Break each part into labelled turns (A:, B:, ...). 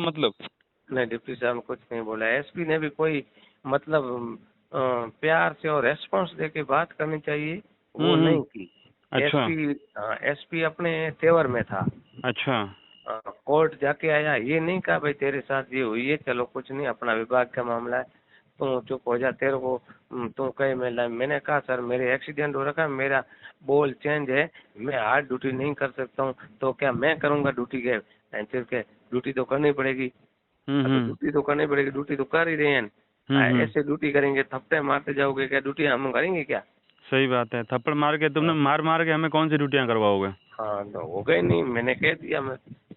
A: मतलब
B: नहीं, डिप्टी साहब ने कुछ नहीं बोला। एसपी ने भी कोई मतलब प्यार से और रेस्पॉन्स दे के बात करनी चाहिए, वो नहीं की।
A: अच्छा
B: एसपी अपने तेवर में था।
A: अच्छा
B: कोर्ट जाके आया, ये नहीं कहा भाई तेरे साथ ये हुई है, चलो कुछ नहीं, अपना विभाग का मामला है, तू चुप हो जा, तेरे को तू कहे मैंने कहा सर मेरे एक्सीडेंट हो रखा है, मेरा बॉल चेंज है, मैं हार्ड ड्यूटी नहीं कर सकता हूँ, तो क्या मैं करूँगा ड्यूटी के? ड्यूटी तो करनी पड़ेगी। तो
A: हम्म
B: ड्यूटी तो करनी पड़ेगी, ड्यूटी तो कर ही रहे हैं।
A: हम्म।
B: ऐसे ड्यूटी करेंगे, थप्पड़े मारते जाओगे, क्या ड्यूटी हम करेंगे क्या?
A: सही बात है, थप्पड़ मार के तुमने
B: हाँ
A: मार मार के हमें कौन सी ड्यूटियां करवाओगे?
B: हाँ, तो हो गए नहीं, मैंने कह दिया।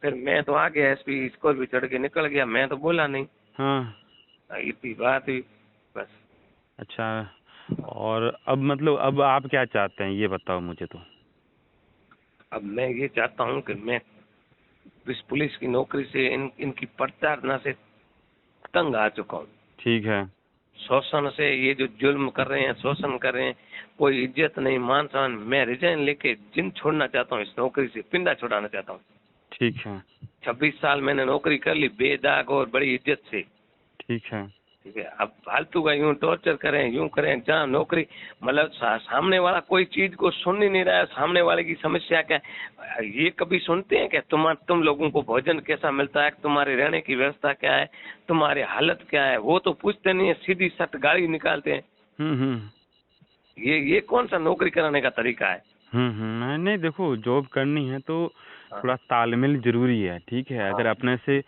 B: फिर मैं तो आ गया, एसपी स्कूल भी चढ़ के निकल गया, मैं तो बोला नहीं।
A: हाँ
B: इतनी बात हुई बस।
A: अच्छा। और अब मतलब अब आप क्या चाहते हैं ये बताओ मुझे तो।
B: अब मैं ये चाहता हूँ कि मैं इस पुलिस की नौकरी से इनकी प्रताड़ना से तंग आ चुका हूँ।
A: ठीक है।
B: शोषण से, ये जो जुल्म कर रहे हैं, शोषण कर रहे हैं, कोई इज्जत नहीं, मान सम्मान। मैं रिजाइन लेके जिन छोड़ना चाहता हूँ, इस नौकरी से पिंडा छुड़ाना चाहता हूँ।
A: ठीक है।
B: 26 साल मैंने नौकरी कर ली बेदाग और बड़ी इज्जत से।
A: ठीक है।
B: ठीक है, अब फालतू का यूं टॉर्चर करें, यूं करें, जहाँ नौकरी मतलब सामने वाला कोई चीज को सुन ही नहीं रहा है, सामने वाले की समस्या क्या है ये कभी सुनते हैं क्या? तुम लोगों को भोजन कैसा मिलता है, तुम्हारे रहने की व्यवस्था क्या है, तुम्हारी हालत क्या है, वो तो पूछते नहीं है, सीधी सट गाड़ी निकालते हैं।
A: हम्म।
B: ये कौन सा नौकरी कराने का तरीका है?
A: नहीं नहीं, देखो जॉब करनी है तो
B: हाँ
A: थोड़ा तालमेल जरूरी है। ठीक है, अगर
B: हाँ
A: अपने से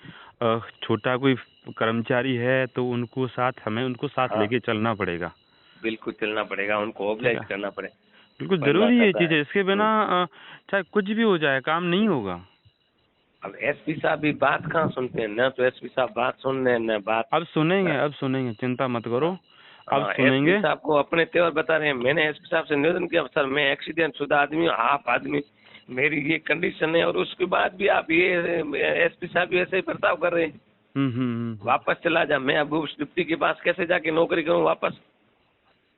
A: छोटा कोई कर्मचारी है तो हमें उनको साथ
B: हाँ,
A: लेके चलना पड़ेगा।
B: बिल्कुल चलना पड़ेगा, उनको
A: ठीक
B: ऑब्लाइज
A: है,
B: करना पड़े,
A: बिल्कुल
B: बनना
A: जरूरी है ये
B: करना है।
A: चीज़, इसके बिना चाहे कुछ भी हो जाए काम नहीं होगा।
B: अब एसपी साहब भी बात कहाँ सुनते हैं, न तो एसपी साहब बात सुन रहे हैं न बात।
A: अब सुनेंगे, चिंता मत करो। अब
B: हाँ, एसपी
A: सुनेंगे।
B: साहब को अपने तेवर बता रहे हैं। मैंने एसपी साहब से निवेदन किया, सर मैं एक्सीडेंट शुदा आदमी हूँ, आप आदमी, मेरी ये कंडीशन है, और उसके बाद भी आप ये एसपी साहब भी ऐसे ही बर्ताव कर रहे हैं। वापस चला जा, मैं अब उस डिप्टी के पास कैसे जाके नौकरी करूँ वापस?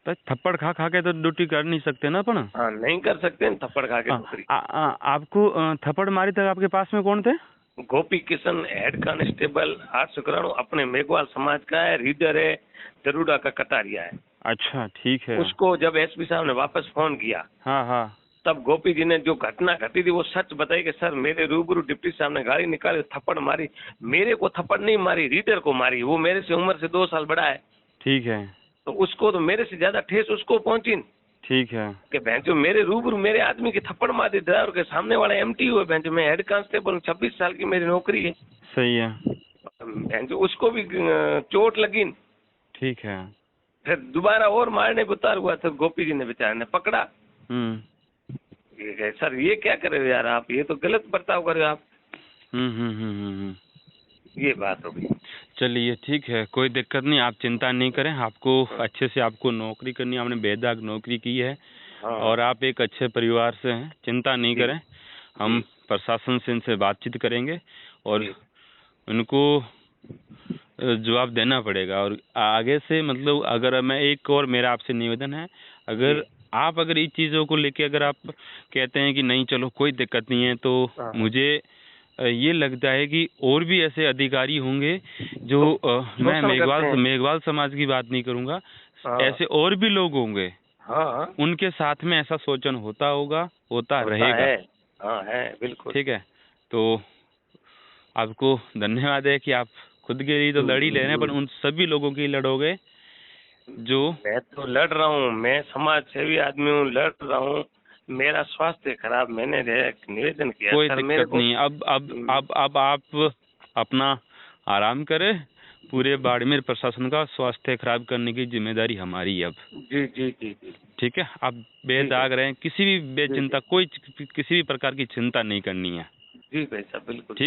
A: तो थप्पड़ खा खा के तो ड्यूटी कर नहीं सकते ना अपन।
B: हाँ, नहीं कर सकते न थप्पड़ खा के नौकरी।
A: आपको थप्पड़ मारी तक आपके पास में कौन थे?
B: गोपी किशन हेड कांस्टेबल 8 शुक्राणु, अपने मेघवाल समाज का है, रीडर है, दरोड़ा का कटारिया है।
A: अच्छा ठीक है।
B: उसको जब एसपी साहब ने वापस फोन किया,
A: हाँ हाँ।
B: तब गोपी जी ने जो घटना घटी थी वो सच बताई कि सर मेरे रूबरू डिप्टी साहब ने गाड़ी निकाली, थप्पड़ मारी, मेरे को थप्पड़ नहीं मारी, रीडर को मारी, वो मेरे से उम्र से 2 साल बड़ा है,
A: ठीक है।
B: तो उसको तो मेरे से ज्यादा ठेस उसको पहुंची
A: ठीक है।
B: कि भैंचो मेरे रूबरू मेरे आदमी की थप्पड़ मार दी, ड्राइवर के सामने वाला एमटी हुए, भैंचो मैं हेड कांस्टेबल 26 साल की मेरी नौकरी है,
A: सही है।
B: भैंचो उसको भी चोट लगी।
A: ठीक है।
B: फिर दोबारा और मारने पे उतार हुआ, तो गोपी जी ने बेचारे ने पकड़ा।
A: हम्म
B: सर ये क्या कर रहे हो यार आप, ये तो गलत बर्ताव कर रहे हो आप। ये बात हो गई।
A: चलिए ठीक है, कोई दिक्कत नहीं, आप चिंता नहीं करें। आपको अच्छे से आपको नौकरी करनी है, आपने बेदाग नौकरी की है
B: हाँ
A: और आप एक अच्छे परिवार से हैं, चिंता नहीं
B: जी
A: करें। हम
B: जी
A: प्रशासन से इनसे बातचीत करेंगे और
B: जी
A: उनको जवाब देना पड़ेगा। और आगे से मतलब अगर मैं एक और मेरा आपसे निवेदन है,
B: जी।
A: अगर इस चीज़ों को लेके अगर आप कहते हैं कि नहीं चलो कोई दिक्कत नहीं है, तो
B: हाँ हाँ।
A: मुझे ये लगता है कि और भी ऐसे अधिकारी होंगे जो
B: तो
A: मैं
B: शोषण करते हैं।
A: मेघवाल समाज की बात नहीं करूँगा,
B: हाँ
A: ऐसे और भी लोग होंगे,
B: हाँ हाँ,
A: उनके साथ में ऐसा शोषण होता होगा, होता
B: होता
A: रहेगा।
B: है। हाँ है, बिल्कुल।
A: ठीक है, तो आपको धन्यवाद है कि आप खुद के लिए तो लड़ ही ले रहे हैं, पर उन सभी लोगों के लिए लड़ोगे जो।
B: मैं तो लड़ रहा हूँ, मैं समाज सेवी आदमी हूँ, लड़ रहा हूँ। मेरा स्वास्थ्य खराब, मैंने निवेदन किया
A: कोई
B: सर मेरे
A: दिक्कत
B: को।
A: नहीं, अब आप अपना आराम करें। पूरे बाड़मेर प्रशासन का स्वास्थ्य खराब करने की जिम्मेदारी हमारी है अब।
B: जी जी जी जी
A: ठीक है, आप
B: जी भाई,
A: बेदाग रहें, किसी भी
B: जी जी
A: बेचिंता, किसी भी प्रकार की चिंता नहीं करनी है।
B: जी भाई साहब, बिल्कुल।
A: ठीक।